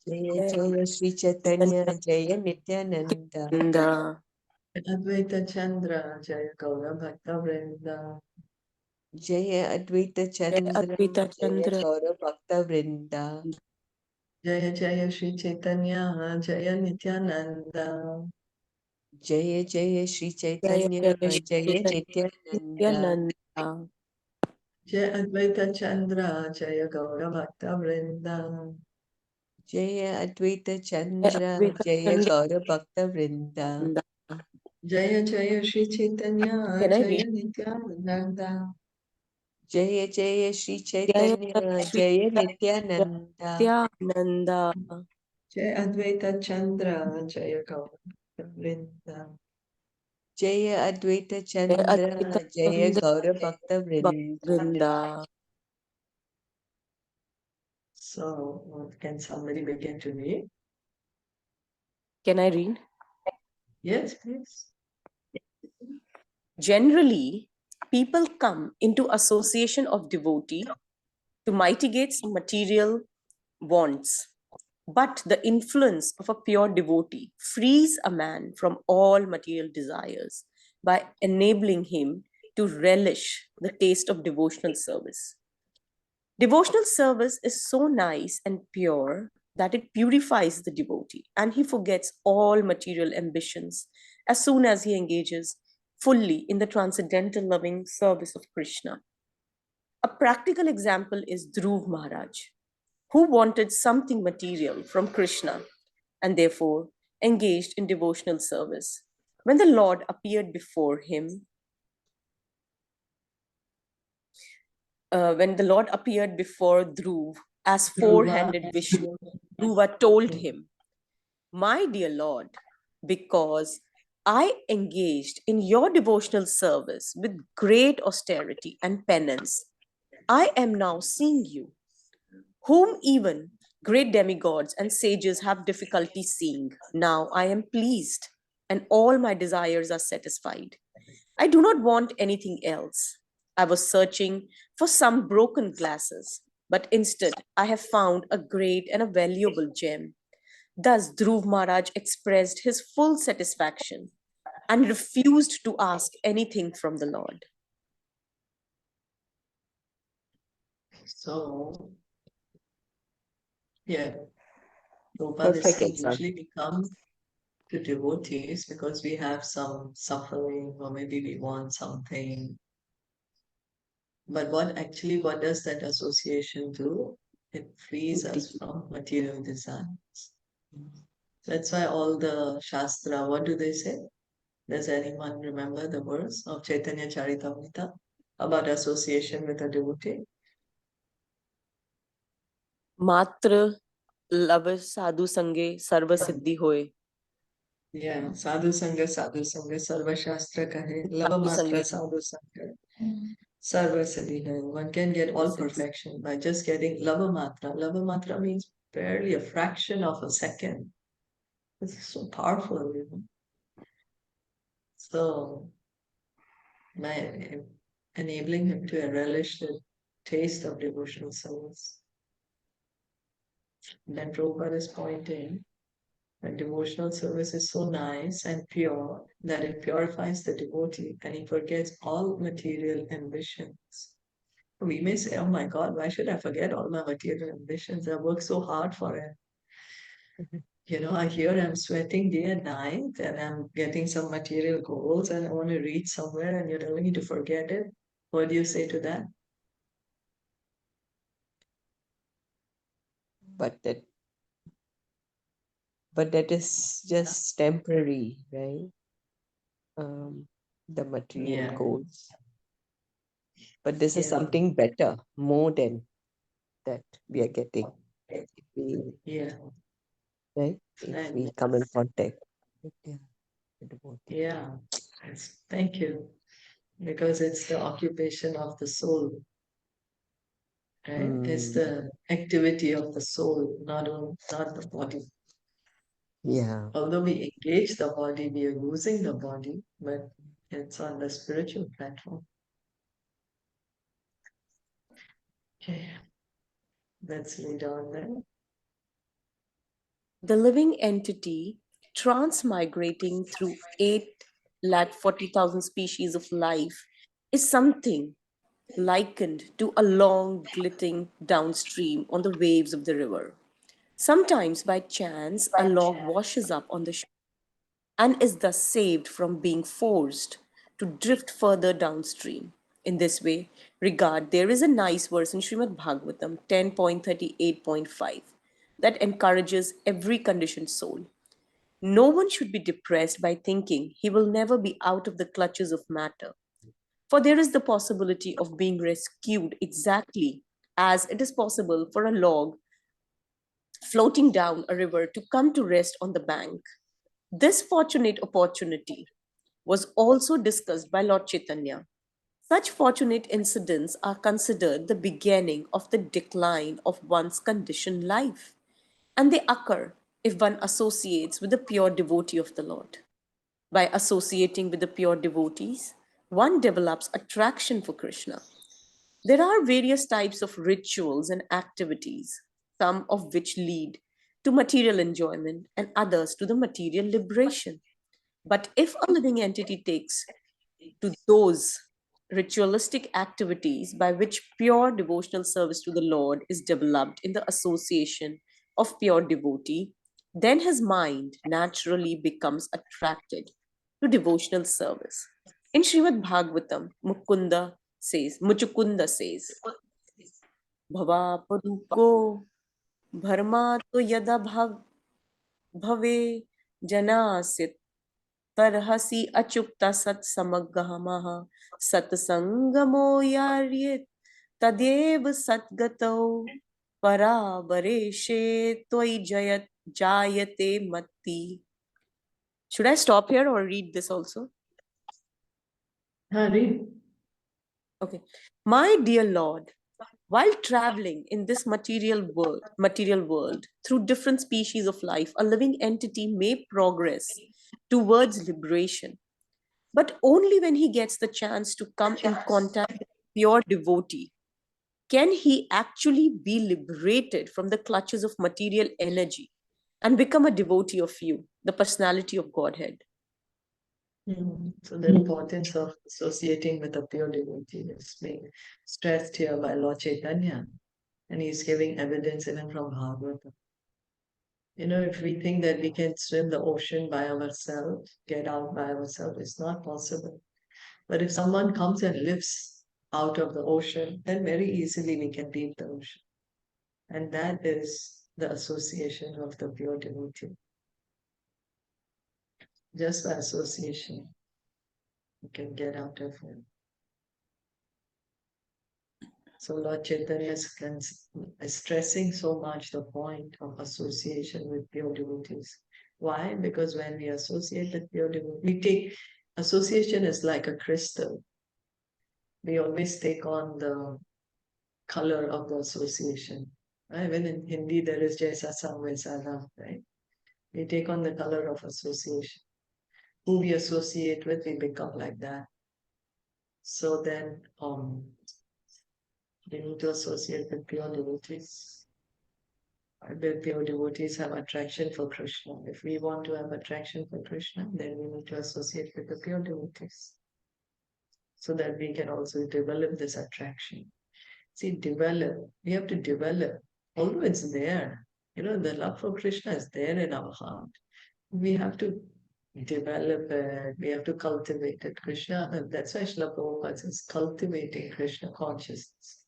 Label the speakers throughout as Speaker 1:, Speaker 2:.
Speaker 1: Jaya Jaya Sri Caitanya Jaya Nityananda.
Speaker 2: Advaita Chandra Jaya Gaura Bhakta Vrinda.
Speaker 1: Jaya Advaita Chandra Jaya Gaura Bhakta Vrinda.
Speaker 2: Jaya Jaya Sri Chaitanya Jaya Nityananda.
Speaker 1: Jaya Jaya Sri Caitanya Jaya Nityananda.
Speaker 2: Jaya Advaita Chandra Jaya Gaura Bhakta Vrinda.
Speaker 1: Jaya Advaita Chandra Jaya Gaura Bhakta Vrinda.
Speaker 2: Jaya Jaya Sri Chaitanya Jaya Nityananda.
Speaker 1: Jaya Jaya Sri Chaitanya Jaya Nityananda.
Speaker 2: Jaya Advaita Chandra Jaya Gaura Bhakta Vrinda.
Speaker 1: Jaya Advaita Chandra Jaya Gaura Bhakta Vrinda.
Speaker 2: So, can somebody begin to read?
Speaker 3: Can I read?
Speaker 2: Yes, please.
Speaker 3: Generally, people come into association of devotee to mitigate some material wants. But the influence of a pure devotee frees a man from all material desires by enabling him to relish the taste of devotional service. Devotional service is so nice and pure that it purifies the devotee and he forgets all material ambitions as soon as he engages fully in the transcendental loving service of Krishna. A practical example is Dhruv Maharaj, who wanted something material from Krishna and therefore engaged in devotional service. When the Lord appeared before him, Dhruv as four-handed Vishnu, Dhruva told him, "My dear Lord, because I engaged in your devotional service with great austerity and penance, I am now seeing you, whom even great demigods and sages have difficulty seeing. Now I am pleased, and all my desires are satisfied. I do not want anything else. I was searching for some broken glasses, but instead I have found a great and a valuable gem." Thus, Dhruv Maharaj expressed his full satisfaction and refused to ask anything from the Lord.
Speaker 2: So, yeah, Prabhupada is saying usually we come to devotees because we have some suffering or maybe we want something. But what does that association do? It frees us from material desires. That's why all the Shastra, what do they say? Does anyone remember the verse of Caitanya Caritamita about association with a devotee?
Speaker 3: Matra lava sadhu sange sarva siddhi hoye.
Speaker 2: Yeah, sadhu sanga, sarva shastra kahe, lava matra sadhu sanga, sarva siddhi hai. One can get all perfection by just getting lava matra. Lava matra means barely a fraction of a second. It's so powerful, you know. So, by enabling him to relish the taste of devotional service. Then Prabhupada is pointing that devotional service is so nice and pure that it purifies the devotee and he forgets all material ambitions. We may say, oh my God, why should I forget all my material ambitions? I work so hard for it. You know, I'm sweating day and night and I'm getting some material goals and I want to reach somewhere and you're telling me to forget it. What do you say to that?
Speaker 1: But that is just temporary, right? The material goals. But this is something better, more than that we are getting. Right? If we come in contact with the devotee.
Speaker 2: Yeah, thank you. Because it's the occupation of the soul. Right? It's the activity of the soul, not the body.
Speaker 1: Yeah.
Speaker 2: Although we engage the body, we are using the body, but it's on the spiritual platform. Okay. Let's read on then.
Speaker 3: the living entity transmigrating through 8,40,000 species of life is something likened to a log gliding downstream on the waves of the river. Sometimes, by chance, a log washes up on the shore and is thus saved from being forced to drift further downstream. In this way, there is a nice verse in Srimad Bhagavatam 10.38.5 that encourages every conditioned soul. No one should be depressed by thinking he will never be out of the clutches of matter, for there is the possibility of being rescued exactly as it is possible for a log floating down a river to come to rest on the bank. This fortunate opportunity was also discussed by Lord Caitanya. Such fortunate incidents are considered the beginning of the decline of one's conditioned life, and they occur if one associates with the pure devotee of the Lord. By associating with the pure devotees, one develops attraction for Krishna. There are various types of rituals and activities, some of which lead to material enjoyment and others to the material liberation. But if a living entity takes to those ritualistic activities by which pure devotional service to the Lord is developed in the association of pure devotee, then his mind naturally becomes attracted to devotional service. In Srimad Bhagavatam, Muchukunda says, Bhavapaduko bharmato yada bhave janasit tarhasi achukta sat samagamaha satsangamo yaryet tadev satgato paravareshe toy jayate matti. Should I stop here or read this also?
Speaker 2: Read.
Speaker 3: Okay. My dear Lord, while traveling in this material world through different species of life, a living entity may progress towards liberation, but only when he gets the chance to come in contact with pure devotee can he actually be liberated from the clutches of material energy and become a devotee of you, the personality of Godhead.
Speaker 2: So the importance of associating with a pure devotee is being stressed here by Lord Caitanya, and he's giving evidence even from Bhagavatam. If we think that we can swim the ocean by ourselves, get out by ourselves, it's not possible. But if someone comes and lifts out of the ocean, then very easily we can leave the ocean. And that is the association of the pure devotee. Just by association, you can get out of it. So Lord Chaitanya is stressing so much the point of association with pure devotees. Why? Because when we associate with pure devotees, association is like a crystal. We always take on the color of the association. Right? Even in Hindi, there is Jaisa Sang Vaisa Rang, right? We take on the color of association. Who we associate with, we become like that. So then, we need to associate with pure devotees. The pure devotees have attraction for Krishna. If we want to have attraction for Krishna, then we need to associate with the pure devotees so that we can also develop this attraction. See, we have to develop, although it's there. The love for Krishna is there in our heart. We have to develop it, we have to cultivate it. Krishna, and that's why Srila Prabhupada says cultivating Krishna consciousness.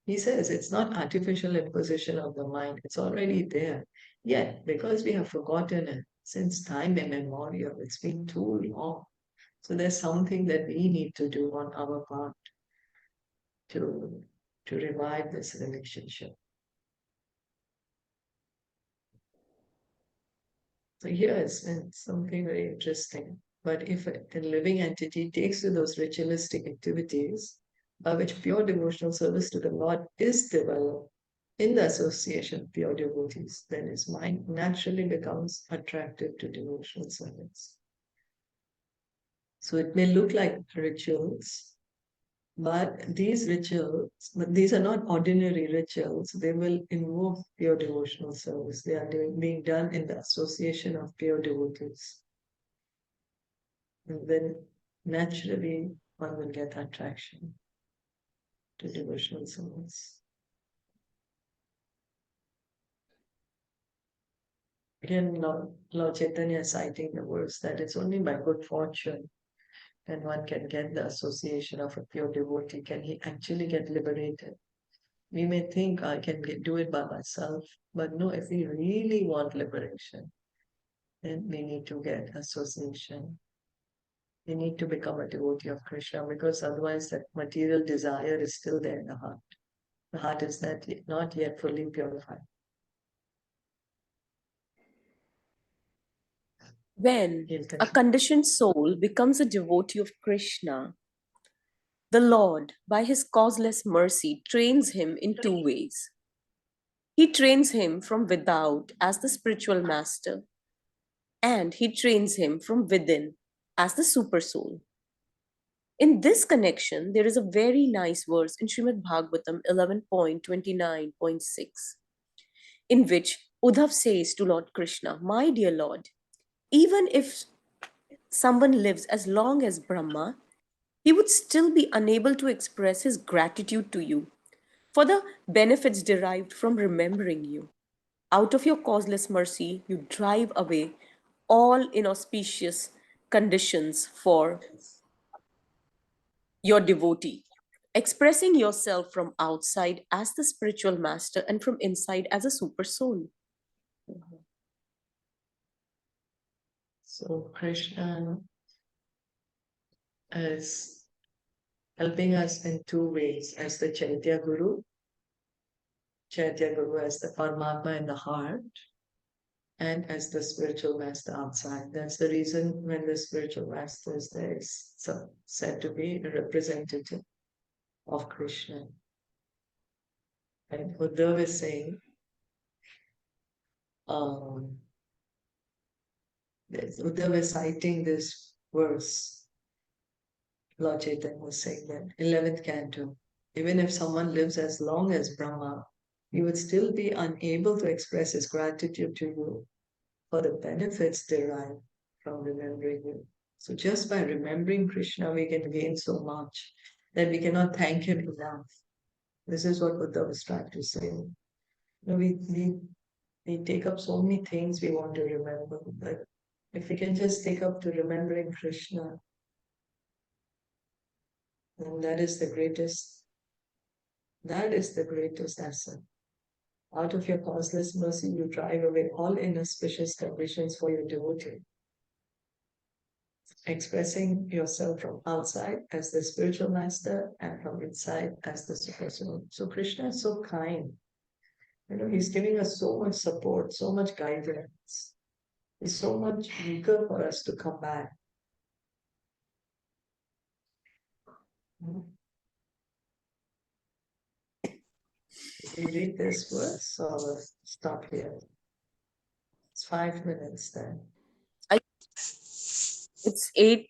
Speaker 2: He says it's not artificial imposition of the mind, it's already there. Yet, because we have forgotten it since time immemorial, it's been too long. So there's something that we need to do on our part to revive this relationship. So here is something very interesting. But if a living entity takes to those ritualistic activities by which pure devotional service to the Lord is developed in the association of pure devotees, then his mind naturally becomes attractive to devotional service. So it may look like rituals, But these rituals, but these are not ordinary rituals. They will invoke pure devotional service. They are being done in the association of pure devotees. And then naturally one will get attraction to devotional service. Again, Lord Chaitanya is citing the verse that it's only by good fortune when one can get the association of a pure devotee, can he actually get liberated. We may think I can do it by myself, but no, if we really want liberation, then we need to get association. We need to become a devotee of Krishna, because otherwise that material desire is still there in the heart. The heart is not yet fully purified.
Speaker 3: When a conditioned soul becomes a devotee of Krishna, the Lord, by his causeless mercy, trains him in two ways. He trains him from without as the spiritual master, and he trains him from within as the super soul. In this connection, there is a very nice verse in Srimad Bhagavatam 11.29.6, in which Uddhav says to Lord Krishna, "My dear Lord, even if someone lives as long as Brahma, he would still be unable to express his gratitude to you for the benefits derived from remembering you. Out of your causeless mercy, you drive away all inauspicious conditions for your devotee, expressing yourself from outside as the spiritual master and from inside as a super soul."
Speaker 2: So Krishna is helping us in two ways, as the Chaitya Guru as the Paramatma in the heart, and as the spiritual master outside. That's the reason when the spiritual master is there, it's said to be a representative of Krishna. And Uddhav is saying, Uddhav is citing this verse. Lord Chaitanya was saying that 11th canto, even if someone lives as long as Brahma, he would still be unable to express his gratitude to you for the benefits derived from remembering you. So just by remembering Krishna, we can gain so much that we cannot thank him enough. This is what Buddha was trying to say. We take up so many things we want to remember, but if we can just take up to remembering Krishna, then that is the greatest asset. Out of your causeless mercy, you drive away all inauspicious conditions for your devotee, expressing yourself from outside as the spiritual master and from inside as the super soul. So Krishna is so kind. He's giving us so much support, so much guidance. He's so much eager for us to come back. We read this verse, or stop here. It's 5 minutes then.
Speaker 3: It's 8,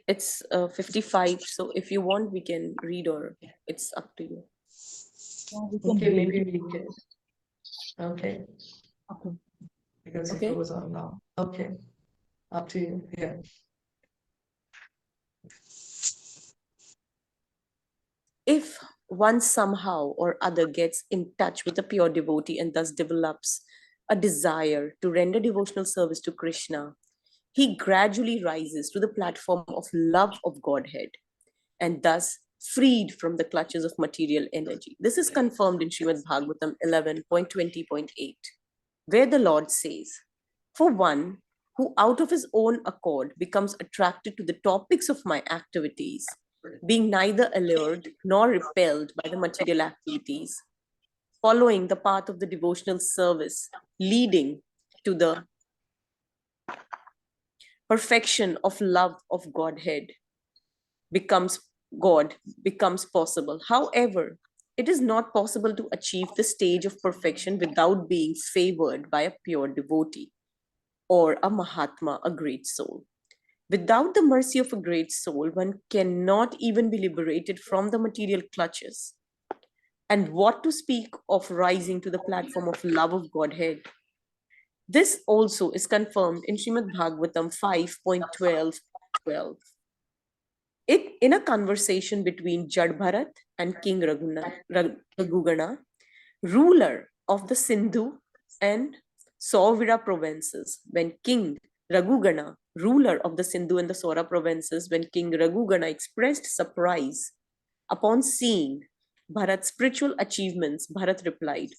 Speaker 3: it's 55. So if you want, we can read, or it's up to you.
Speaker 2: Okay, maybe we can. Okay.
Speaker 4: Okay.
Speaker 2: Because
Speaker 3: Okay.
Speaker 2: it goes on now. Okay. Up to you. Yeah.
Speaker 3: If one somehow or other gets in touch with a pure devotee and thus develops a desire to render devotional service to Krishna, he gradually rises to the platform of love of Godhead and thus freed from the clutches of material energy. This is confirmed in Srimad Bhagavatam 11.20.8, where the Lord says, "For one who out of his own accord becomes attracted to the topics of my activities, being neither allured nor repelled by the material activities, following the path of the devotional service, leading to the perfection of love of Godhead, becomes possible. However, it is not possible to achieve the stage of perfection without being favored by a pure devotee or a Mahatma, a great soul. Without the mercy of a great soul, one cannot even be liberated from the material clutches. And what to speak of rising to the platform of love of Godhead? This also is confirmed in Srimad Bhagavatam 5.12. In a conversation between Jad Bharat and King Raghugana, ruler of the Sindhu and Sauvira provinces, when King Raghugana, ruler of the Sindhu and the Saura provinces, when King Raghugana expressed surprise upon seeing Bharat's spiritual achievements, Bharat replied,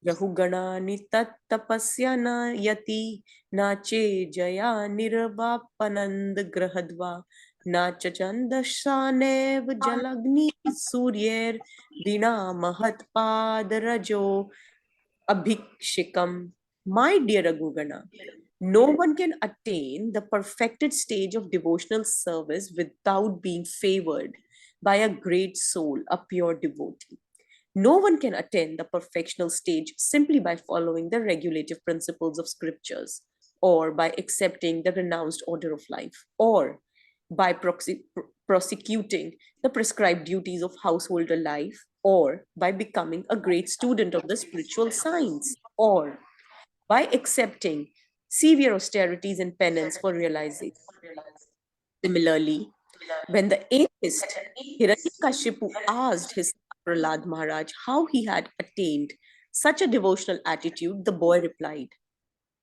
Speaker 3: Rahugana nitat tapasya na yati nache jaya nirvapanand grahadva nacha chandasanev jalagni suryer dina mahatpad rajo abhikshikam. My dear Rahugana, no one can attain the perfected stage of devotional service without being favored by a great soul, a pure devotee. No one can attain the perfectional stage simply by following the regulative principles of scriptures, or by accepting the renounced order of life, or by prosecuting the prescribed duties of householder life, or by becoming a great student of the spiritual science, or by accepting severe austerities and penance for realization. Similarly, when the atheist Hiranyakashipu asked his Prahlad Maharaj how he had attained such a devotional attitude, the boy replied,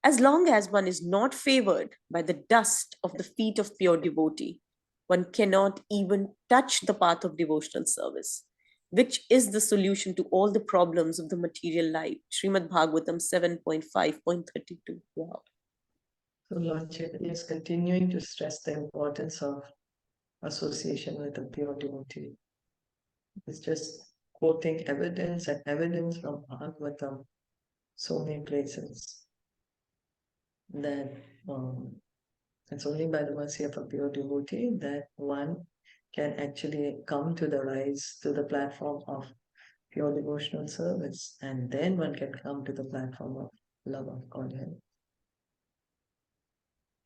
Speaker 3: as long as one is not favored by the dust of the feet of pure devotee, one cannot even touch the path of devotional service, which is the solution to all the problems of the material life. Srimad Bhagavatam 7.5.32. Wow.
Speaker 2: So Lord Chaitanya is continuing to stress the importance of association with a pure devotee. It's just quoting evidence and evidence from Bhagavatam, so many places, that it's only by the mercy of a pure devotee that one can actually come to the rise to the platform of pure devotional service, and then one can come to the platform of love of Godhead.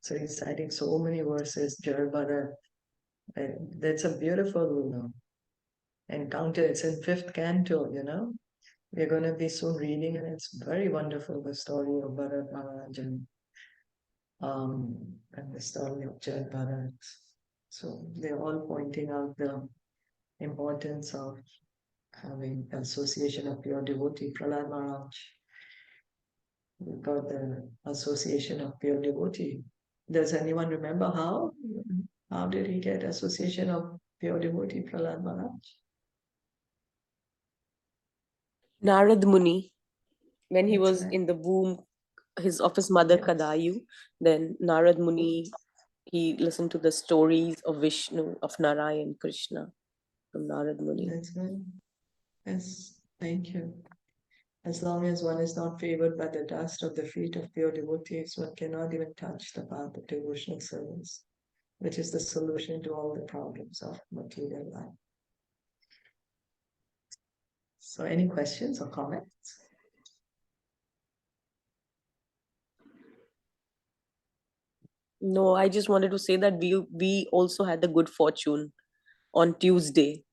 Speaker 2: So he's citing so many verses, Jad Bharat. That's a beautiful encounter. It's in 5th canto, We're going to be soon reading, and it's very wonderful, the story of Bharat Maharaj and the story of Jad Bharat. So they're all pointing out the importance of having association of pure devotee. Prahlad Maharaj got the association of pure devotee. Does anyone remember how? How did he get association of pure devotee, Prahlad Maharaj?
Speaker 3: Narad Muni, when he
Speaker 2: That's
Speaker 3: was
Speaker 2: right.
Speaker 3: in the womb of his mother
Speaker 2: Yes.
Speaker 3: Kadayu, then Narad Muni, he listened to the stories of Vishnu, of Narayan, Krishna from Narad Muni.
Speaker 2: That's right. Yes, thank you. As long as one is not favored by the dust of the feet of pure devotees, one cannot even touch the path of devotional service, which is the solution to all the problems of material life. So, any questions or comments?
Speaker 3: No, I just wanted to say that we also had the good fortune on Tuesday,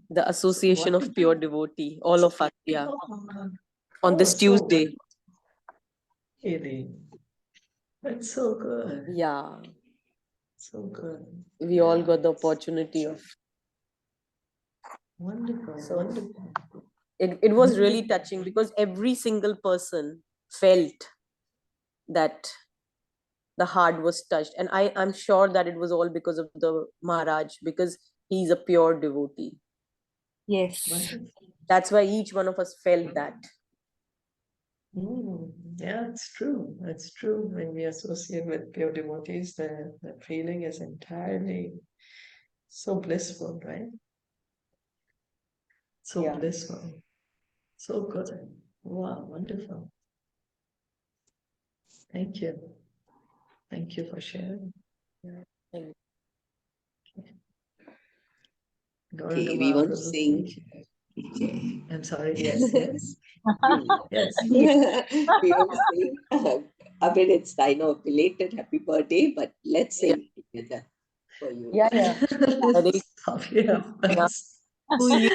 Speaker 3: the Association of Pure Devotee, all of us, yeah, on this Tuesday.
Speaker 2: Really? That's so good.
Speaker 3: Yeah.
Speaker 2: So good.
Speaker 3: We all got the opportunity of.
Speaker 2: Wonderful,
Speaker 3: So
Speaker 2: wonderful.
Speaker 3: It was really touching, because every single person felt that the heart was touched, and I'm sure that it was all because of the Maharaj, because he's a pure devotee.
Speaker 1: Yes.
Speaker 2: Wonderful.
Speaker 3: That's why each one of us felt that.
Speaker 2: Yeah, it's true. It's true. When we associate with pure devotees, the feeling is entirely so blissful, right? So
Speaker 3: Yeah.
Speaker 2: blissful. So good. Wow, wonderful. Thank you. Thank you for sharing.
Speaker 3: Thank
Speaker 1: Okay, we want to sing.
Speaker 2: I'm sorry. Yes, yes. Yes.
Speaker 1: We want to sing I mean, it's, I know, belated happy birthday, but let's sing together for you.
Speaker 3: Yeah.
Speaker 2: Happy birthday.
Speaker 3: To you.